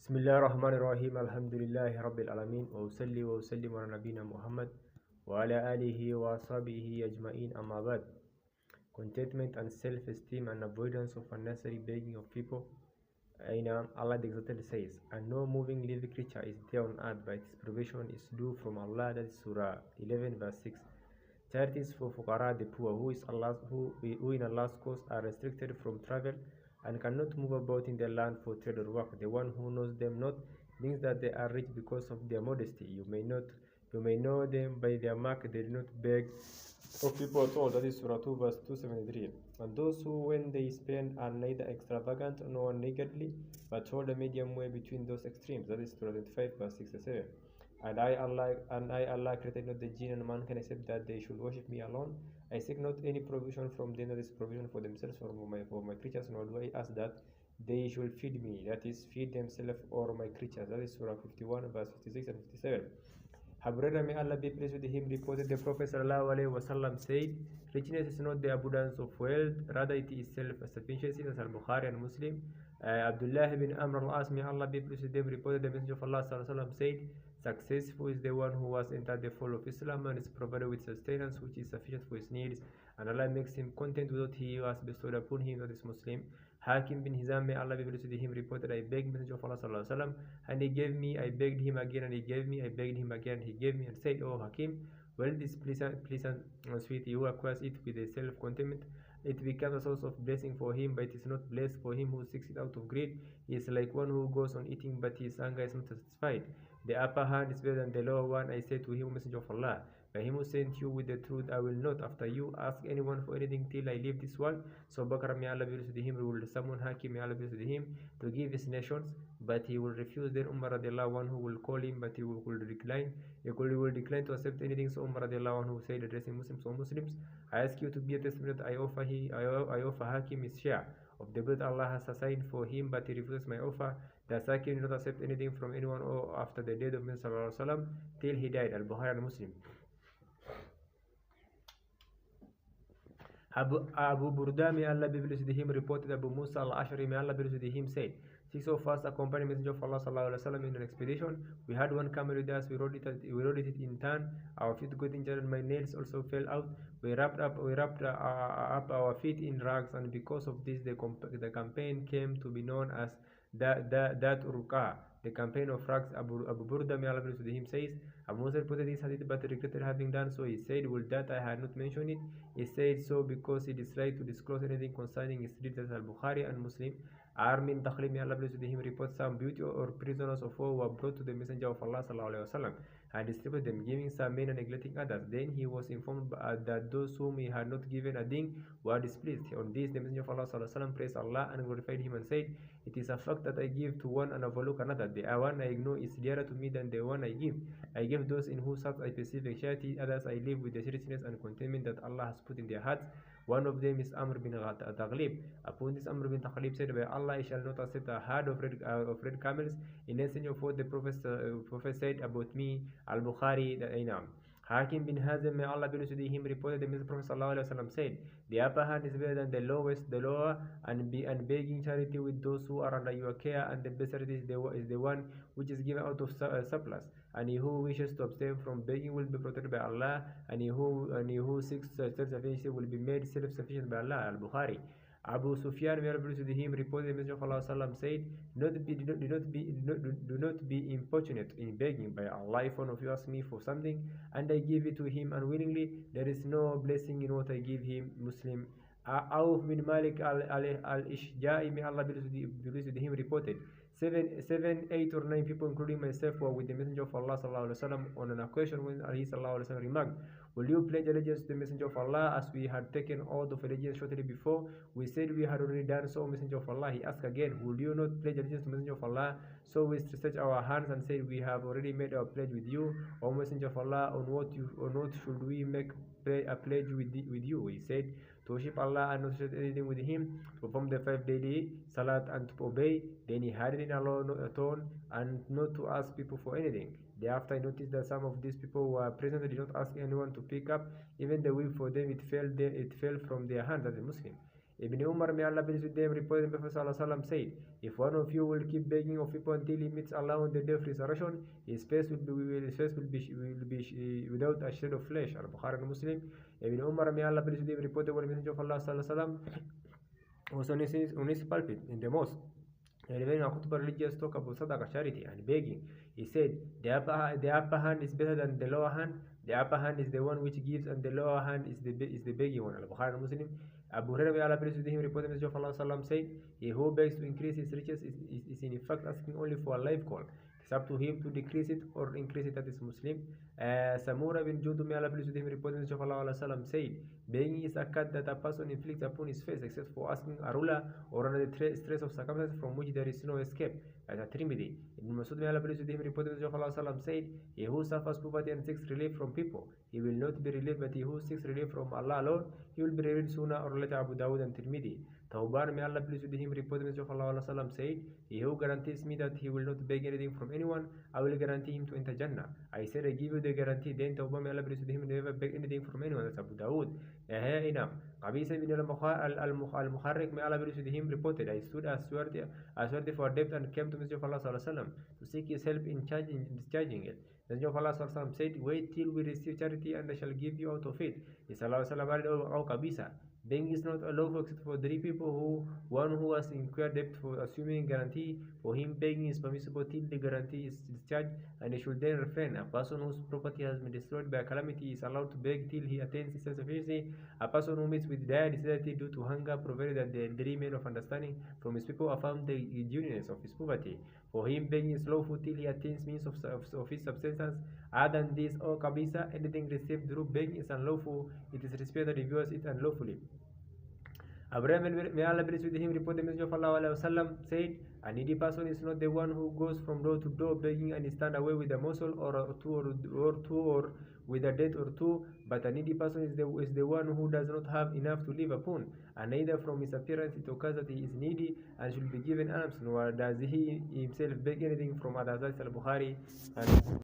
بسم الله الرحمن الرحيم الحمد لله رب العالمين وأصلي وأسلم على نبينا محمد وعلى آله وصحبه أجمعين أما بعد. Contentment and self-esteem and avoidance of unnecessary begging of people. Allah the Exalted says, and no moving living creature is there on earth, but its provision is due from Allah. That is Surah 11 verse 6. Charities for fuqara, the poor, who in Allah's cause are restricted from travel and cannot move about in their land for trade or work. The one who knows them not thinks that they are rich because of their modesty. You may know them by their mark. They do not beg of people at all. That is Surah 2 verse 273. And those who, when they spend, are neither extravagant nor niggardly, but hold a medium way between those extremes. That is Surah 25 verse 67. And I, Allah, created not the jinn and mankind except that they should worship me alone. I seek not any provision from them, that is provision for themselves or for my creatures, nor do I ask that they should feed me, that is feed themselves or my creatures. That is Surah 51 verse 56 and 57. Abu Hurairah, may Allah be pleased with him, reported the Prophet ﷺ said, richness is not the abundance of wealth, rather it is self-sufficiency. That's Al-Bukhari and Muslim. Abdullah ibn Amr al-As, may Allah be pleased with them, reported the Messenger of Allah ﷺ said, successful is the one who has entered the fold of Islam and is provided with sustenance which is sufficient for his needs, and Allah makes him content with what he has bestowed upon him, that is Muslim. Hakim bin Hizam, may Allah be pleased with him, reported, I begged Messenger of Allah ﷺ, and he gave me. I begged him again, and he gave me. I begged him again, and he gave me, and said, O Hakim, well, this pleasant and sweet, who acquires it with a self-contentment, it becomes a source of blessing for him, but it is not blessed for him who seeks it out of greed. He is like one who goes on eating, but his hunger is not satisfied. The upper hand is better than the lower one. I said to him, Messenger of Allah, by him who sent you with the truth, I will not, after you, ask anyone for anything till I leave this world. So Bakr, may Allah be pleased with him, will summon Hakim, may Allah be pleased with him, to give his nations, but he will refuse. Then Umar radiallahu one who will call him, but he will decline. He will decline to accept anything. So Umar radiallahu who said, addressing Muslims, O Muslims, I ask you to be a testament that I offer Hakim his share of the good Allah has assigned for him, but he refuses my offer. That Hakim did not accept anything from anyone or after the death of Muhammad till he died. Al-Bukhari and Muslim. Abu Burda, may Allah be pleased with him, reported Abu Musa al-Ashari, may Allah be pleased with him, said, 6 of us accompanied Messenger of Allah ﷺ in an expedition. We had one camel with us. We rode it in turn. Our feet got injured and my nails also fell out. We wrapped up our feet in rags, and because of this, the campaign came to be known as that Urqa, the campaign of rags. Abu Burda, may Allah be pleased with him, says, Abu Musa reported this hadith but regretted having done so. He said, will that I had not mentioned it? He said so because he disliked to disclose anything concerning his deeds. As Al-Bukhari and Muslim. Armin Dakhli, may Allah bless with him, reports some beauty or prisoners of war were brought to the Messenger of Allah ﷺ and distributed them, giving some men and neglecting others. Then he was informed that those whom he had not given a ding were displeased. On this, the Messenger of Allah ﷺ praised Allah and glorified him and said, it is a fact that I give to one and overlook another. The one I ignore is dearer to me than the one I give. I give those in whose hearts I perceive anxiety, others I live with the seriousness and contentment that Allah has put in their hearts. One of them is Amr bin Taghlib. Upon this, Amr bin Taghlib said, by Allah, I shall not accept a herd of red camels in exchange of what the Prophet said about me. Al-Bukhari, the Ainam. Hakim bin Hazm, may Allah be pleased with him, reported the Prophet ﷺ said, the upper hand is better than the lower, and begging charity with those who are under your care, and the best charity is the one which is given out of surplus. And he who wishes to abstain from begging will be protected by Allah, and he who seeks self-sufficiency will be made self-sufficient by Allah. Al-Bukhari. Abu Sufyan, may Allah be pleased with him, reported the Messenger of Allah said, do not be importunate in begging. By Allah, if one of you asks me for something and I give it to him unwillingly, there is no blessing in what I give him. Muslim. Auf bin Malik al-Ishja'i, may Allah be pleased with him, reported, 7, 8 or 9 people, including myself, were with the Messenger of Allah ﷺ on an occasion when Ali ﷺ remarked, will you pledge allegiance to the Messenger of Allah as we had taken oath of allegiance shortly before? We said we had already done so, Messenger of Allah. He asked again, will you not pledge allegiance to the Messenger of Allah? So we stretched our hands and said, we have already made our pledge with you, O Messenger of Allah. On what should we make a pledge with you? He said, to worship Allah and not share anything with Him, to perform the 5 daily salat and to obey. Then he had it in a low tone and not to ask people for anything. Thereafter I noticed that some of these people who were present did not ask anyone to pick up even the whip for them. It fell from their hands as a Muslim. Ibn Umar, may Allah be with them, reported the Prophet ﷺ said, if one of you will keep begging of people until he meets Allah on the day of resurrection, his face will be without a shred of flesh. Al-Bukhari and Muslim. Ibn Umar, may Allah be with him, reported when the Messenger of Allah ﷺ was on his pulpit in the mosque, delivering a khutbah religious talk about sadaqah, charity, and begging. He said, the upper hand is better than the lower hand. The upper hand is the one which gives, and the lower hand is the begging one. Al-Bukhari and Muslim. Abu Hurairah, may Allah be with him, reported the Messenger of Allah sallam, said, he who begs to increase his riches is in fact asking only for a life call. It's up to him to decrease it or increase it. That is Muslim. Samura bin Jundub, may Allah be with him, reported the Messenger of Allah sallam, said, begging is a cut that a person inflicts upon his face, except for asking a ruler or under the stress of circumstances from which there is no escape. As a Trimidi. Ibn Masud, may Allah be with him, reported the Messenger of Allah sallam, said, he who suffers poverty and seeks relief from people, he will not be relieved, but he who seeks relief from Allah alone, he will be relieved sooner or later. Abu Dawud and Tirmidhi. Tawban, may Allah be with him, reported the Messenger of Allah sallam, said, he who guarantees me that he will not beg anything from anyone, I will guarantee him to enter Jannah. I said, I give you the guarantee. Then Tawban, may Allah be with him, never beg anything from anyone. That's Abu Dawud. Qabisa bin al-Mukharrik, may Allah be with him, reported, I stood as worthy for debt and came to Messenger of Allah sallam, to seek his help in discharging it. The Messenger of Allah sallam, said, wait till we receive charity and I shall give you out of it. He sallallahu Qabisa. Begging is not allowed except for 3 people, one who has incurred debt for assuming guarantee. For him, begging is permissible till the guarantee is discharged, and he should then refrain. A person whose property has been destroyed by a calamity is allowed to beg till he attains self-sufficiency. A person who meets with dire necessity due to hunger, provided that the 3 men of understanding from his people affirm the genuineness of his poverty. For him, begging is lawful till he attains means of his subsistence. Other than this, O Kabisa, anything received through begging is unlawful. It is respected that reviewers it unlawfully. Abraham, may Allah be with him, reported the Messenger of Allah said, a needy person is not the one who goes from door to door begging and is turned away with a morsel or two or with a debt or two, but a needy person is the one who does not have enough to live upon, and neither from his appearance it occurs that he is needy and should be given alms, nor does he himself beg anything from others. Al-Bukhari and